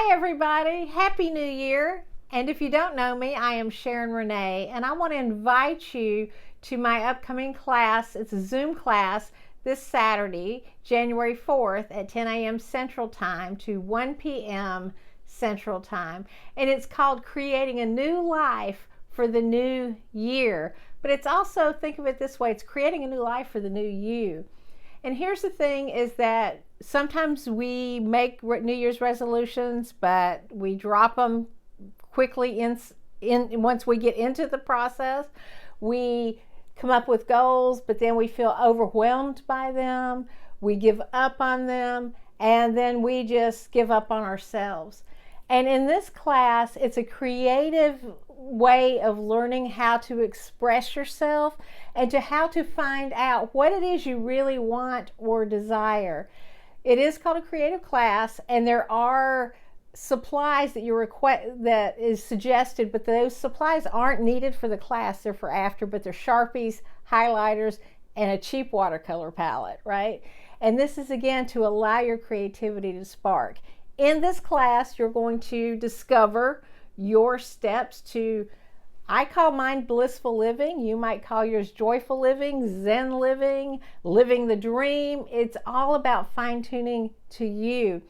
Hi everybody, Happy New Year. And if you don't know me, I am Sharon Renae, and I want to invite you to my upcoming class. It's a Zoom class this Saturday, January 4th at 10 a.m. Central Time to 1 p.m. Central Time. And it's called Creating a New Life for the New Year. But it's also, think of it this way, it's creating a new life for the new you. And here's the thing is that sometimes we make New Year's resolutions, but we drop them quickly once we get into the process. We come up with goals, but then we feel overwhelmed by them. We give up on them, and then we just give up on ourselves. And in this class, it's a creative way of learning how to express yourself and to how to find out what it is you really want or desire. It is called a creative class, and there are supplies that is suggested, but those supplies aren't needed for the class. They're for after, but they're Sharpies, highlighters, and a cheap watercolor palette, right? And this is again to allow your creativity to spark. In this class, you're going to discover your steps to, I call mine Blissful Living. You might call yours Joyful Living, Zen Living, Living the Dream. It's all about fine-tuning to you.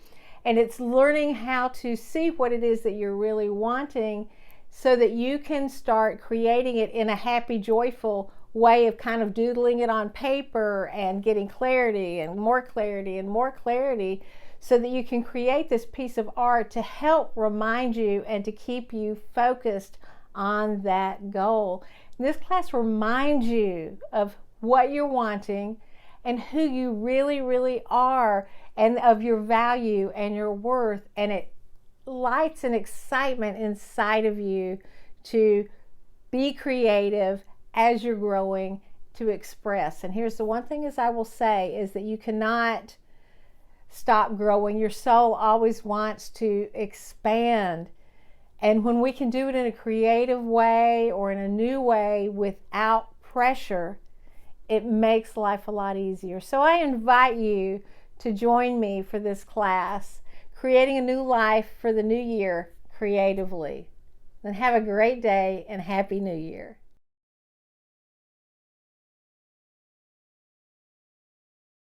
And it's learning how to see what it is that you're really wanting so that you can start creating it in a happy, joyful way of kind of doodling it on paper and getting clarity and more clarity and more clarity, so that you can create this piece of art to help remind you and to keep you focused on that goal. And this class reminds you of what you're wanting and who you really, really are, and of your value and your worth. And it lights an excitement inside of you to be creative as you're growing, to express. And here's the one thing is I will say is that you cannot stop growing. Your soul always wants to expand. And when we can do it in a creative way or in a new way without pressure, it makes life a lot easier. So I invite you to join me for this class, Creating a New Life for the New Year creatively. And have a great day and Happy New Year.